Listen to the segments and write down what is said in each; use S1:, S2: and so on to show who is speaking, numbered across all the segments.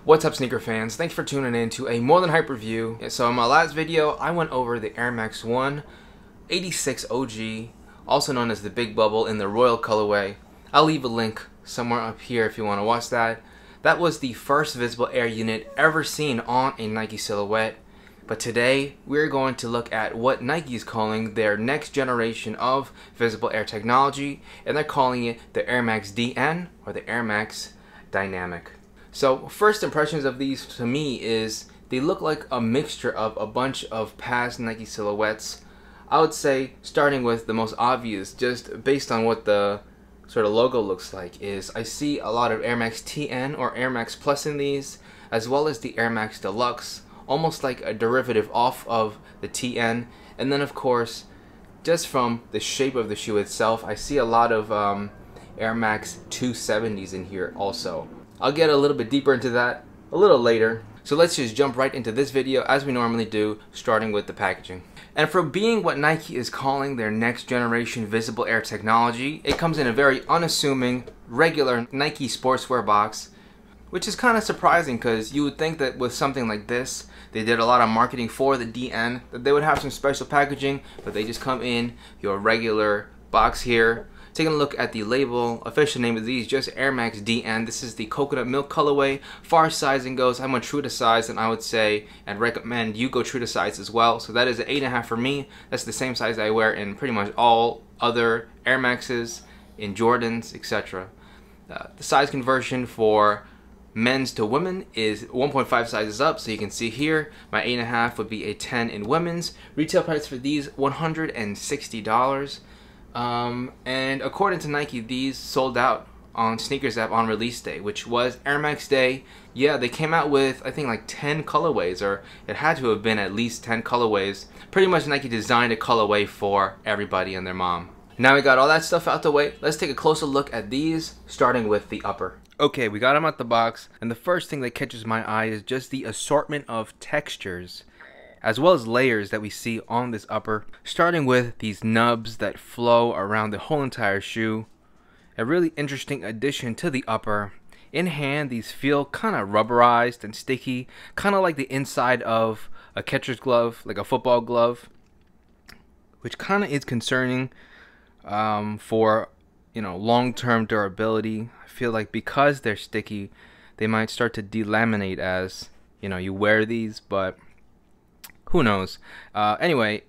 S1: What's up, sneaker fans? Thanks for tuning in to a More Than Hype review. So in my last video, I went over the Air Max 1 86 OG, also known as the Big Bubble in the Royal colorway. I'll leave a link somewhere up here if you want to watch that. That was the first visible air unit ever seen on a Nike silhouette. But today, we're going to look at what Nike is calling their next generation of visible air technology, and they're calling it the Air Max DN or the Air Max Dynamic. So first impressions of these to me is they look like a mixture of a bunch of past Nike silhouettes. I would say starting with the most obvious, just based on what the sort of logo looks like, is I see a lot of Air Max TN or Air Max Plus in these, as well as the Air Max Deluxe, almost like a derivative off of the TN. And then of course, just from the shape of the shoe itself, I see a lot of Air Max 270s in here also. I'll get a little bit deeper into that a little later. So let's just jump right into this video as we normally do, starting with the packaging. And for being what Nike is calling their next generation visible air technology, it comes in a very unassuming, regular Nike sportswear box, which is kind of surprising because you would think that with something like this, they did a lot of marketing for the DN, that they would have some special packaging, but they just come in your regular box here. Taking a look at the label, official name of these, just Air Max DN. This is the coconut milk colorway. Far as sizing goes, I'm a true to size, and I would say and recommend you go true to size as well. So that is an 8.5 for me. That's the same size I wear in pretty much all other Air Maxes, in Jordans, etc. The size conversion for men's to women is 1.5 sizes up, so you can see here my 8.5 would be a 10 in women's. Retail price for these $160. And according to Nike, these sold out on Sneakers app on release day, which was Air Max Day. Yeah, they came out with I think like 10 colorways, or it had to have been at least 10 colorways. Pretty much Nike designed a colorway for everybody and their mom. Now we got all that stuff out the way, let's take a closer look at these, starting with the upper. Okay, we got them out the box, and the first thing that catches my eye is just the assortment of textures as well as layers that we see on this upper, starting with these nubs that flow around the whole entire shoe. A really interesting addition to the upper. In hand, these feel kind of rubberized and sticky, kind of like the inside of a catcher's glove, like a football glove, which kind of is concerning for, you know, long-term durability. I feel like because they're sticky, they might start to delaminate as, you know, you wear these, but who knows? Anyway,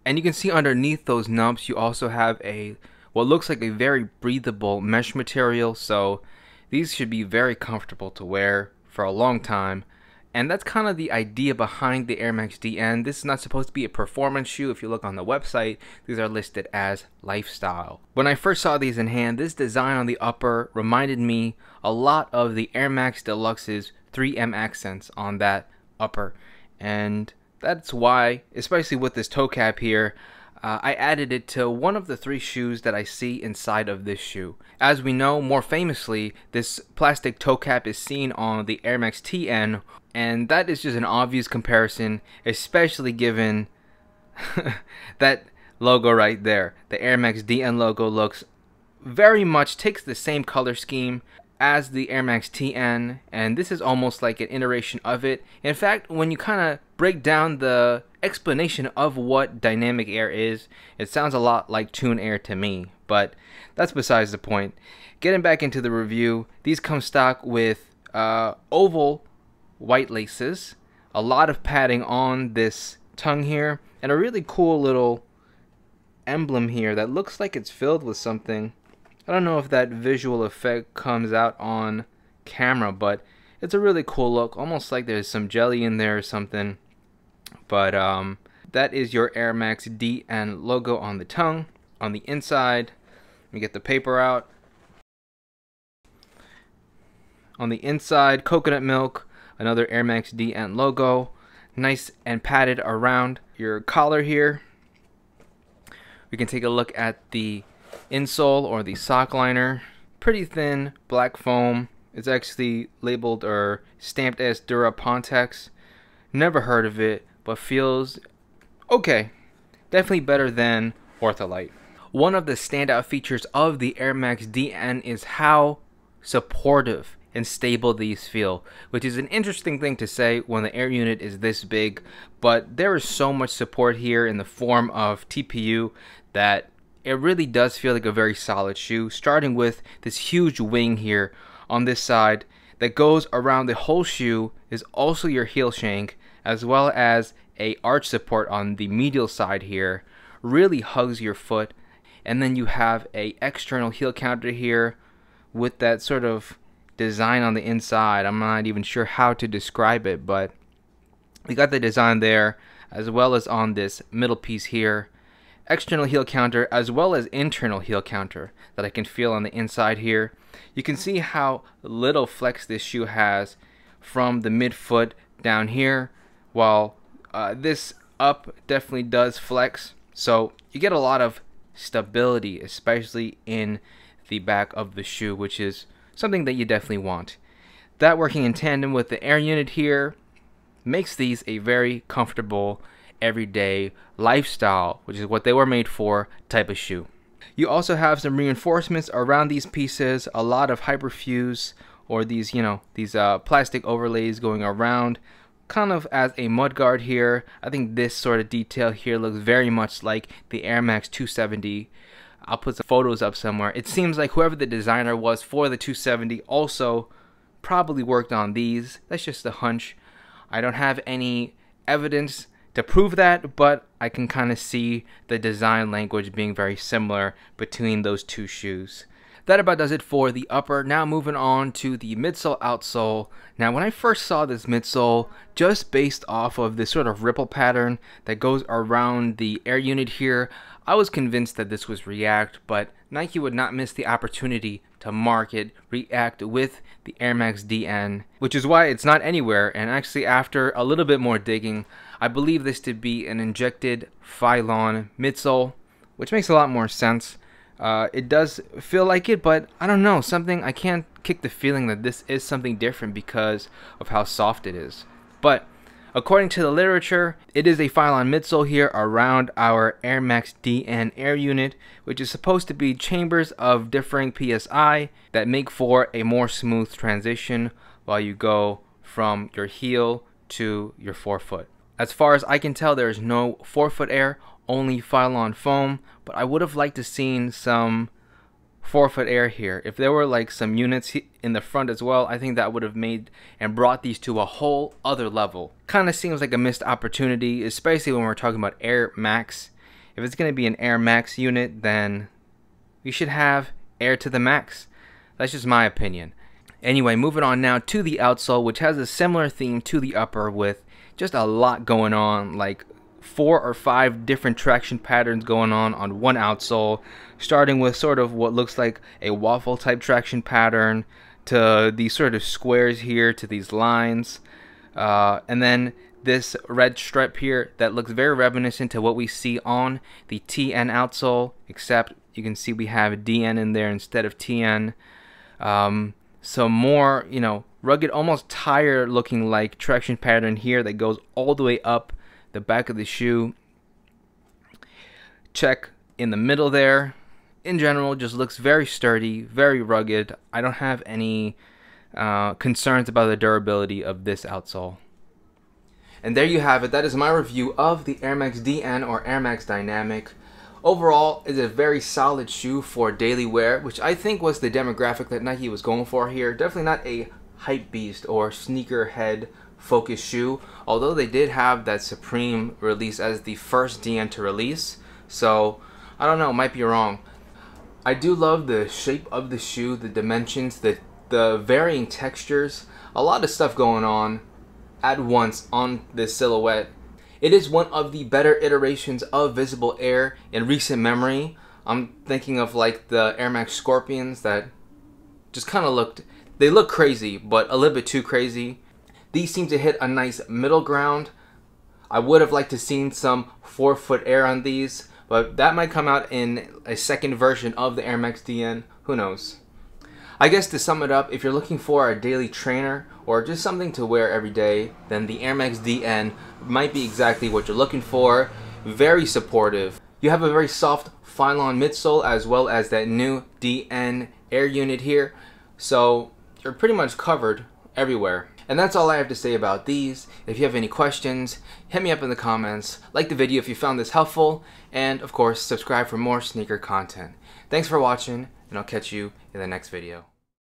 S1: and you can see underneath those nubs you also have a what looks like a very breathable mesh material, so these should be very comfortable to wear for a long time. And that's kind of the idea behind the Air Max DN. This is not supposed to be a performance shoe. If you look on the website, these are listed as lifestyle. When I first saw these in hand, this design on the upper reminded me a lot of the Air Max Deluxe's 3M accents on that upper, and that's why, especially with this toe cap here, I added it to one of the 3 shoes that I see inside of this shoe. As we know, more famously, this plastic toe cap is seen on the Air Max TN, and that is just an obvious comparison, especially given that logo right there. The Air Max DN logo looks very much, takes the same color scheme as the Air Max TN, and this is almost like an iteration of it. In fact, when you kind of break down the explanation of what dynamic air is, it sounds a lot like Tune Air to me, but that's besides the point. Getting back into the review, these come stock with oval white laces, a lot of padding on this tongue here, and a really cool little emblem here that looks like it's filled with something. I don't know if that visual effect comes out on camera, but it's a really cool look, almost like there's some jelly in there or something. But that is your Air Max DN logo on the tongue. On the inside, let me get the paper out. On the inside, coconut milk, another Air Max DN logo, nice and padded around your collar here. We can take a look at the insole or the sock liner. Pretty thin black foam. It's actually labeled or stamped as Dura Pontex. Never heard of it, but feels okay. Definitely better than Ortholite. One of the standout features of the Air Max DN is how supportive and stable these feel, which is an interesting thing to say when the air unit is this big, but there is so much support here in the form of TPU that it really does feel like a very solid shoe, starting with this huge wing here on this side that goes around the whole shoe, is also your heel shank, as well as a arch support on the medial side here, really hugs your foot. And then you have a external heel counter here with that sort of design on the inside. I'm not even sure how to describe it, but we got the design there, as well as on this middle piece here. External heel counter as well as internal heel counter that I can feel on the inside here. You can see how little flex this shoe has from the midfoot down here, while this up definitely does flex. So you get a lot of stability, especially in the back of the shoe, which is something that you definitely want. That working in tandem with the air unit here makes these a very comfortable everyday lifestyle, which is what they were made for, type of shoe. You also have some reinforcements around these pieces, a lot of hyperfuse or these plastic overlays going around, kind of as a mudguard here. I think this sort of detail here looks very much like the Air Max 270. I'll put some photos up somewhere. It seems like whoever the designer was for the 270 also probably worked on these. That's just a hunch. I don't have any evidence to prove that, but I can kind of see the design language being very similar between those two shoes. That about does it for the upper. Now moving on to the midsole outsole. Now when I first saw this midsole, just based off of this sort of ripple pattern that goes around the air unit here, I was convinced that this was React, but Nike would not miss the opportunity to market React with the Air Max DN, which is why it's not anywhere. And actually, after a little bit more digging, I believe this to be an injected Phylon midsole, which makes a lot more sense. It does feel like it, but I don't know, I can't kick the feeling that this is something different because of how soft it is. But according to the literature, it is a Phylon midsole here around our Air Max DN air unit, which is supposed to be chambers of differing PSI that make for a more smooth transition while you go from your heel to your forefoot. As far as I can tell, there is no forefoot air, only Phylon foam, but I would have liked to seen some forefoot air here. If there were like some units in the front as well, I think that would have made and brought these to a whole other level. Kind of seems like a missed opportunity, especially when we're talking about Air Max. If it's going to be an Air Max unit, then we should have air to the max. That's just my opinion. Anyway, moving on now to the outsole, which has a similar theme to the upper with just a lot going on, like 4 or 5 different traction patterns going on one outsole, starting with sort of what looks like a waffle type traction pattern to these sort of squares here to these lines, and then this red stripe here that looks very reminiscent to what we see on the TN outsole, except you can see we have DN in there instead of TN. Some more, rugged, almost tire looking like traction pattern here that goes all the way up the back of the shoe. Check in the middle there. In general, just looks very sturdy, very rugged. I don't have any concerns about the durability of this outsole. And there you have it. That is my review of the Air Max DN or Air Max Dynamic. Overall, it's a very solid shoe for daily wear, which I think was the demographic that Nike was going for here. Definitely not a hype beast or sneakerhead focused shoe, although they did have that Supreme release as the first DN to release. So, I don't know, might be wrong. I do love the shape of the shoe, the dimensions, the varying textures, a lot of stuff going on at once on this silhouette. It is one of the better iterations of Visible Air in recent memory. I'm thinking of like the Air Max Scorpions that just kind of they look crazy, but a little bit too crazy. These seem to hit a nice middle ground. I would have liked to seen some forefoot air on these, but that might come out in a second version of the Air Max DN. Who knows? I guess to sum it up, if you're looking for a daily trainer or just something to wear every day, then the Air Max DN might be exactly what you're looking for. Very supportive. You have a very soft Phylon midsole as well as that new DN air unit here. So They're pretty much covered everywhere. And that's all I have to say about these. If you have any questions, hit me up in the comments, like the video if you found this helpful, and of course subscribe for more sneaker content. Thanks for watching, and I'll catch you in the next video.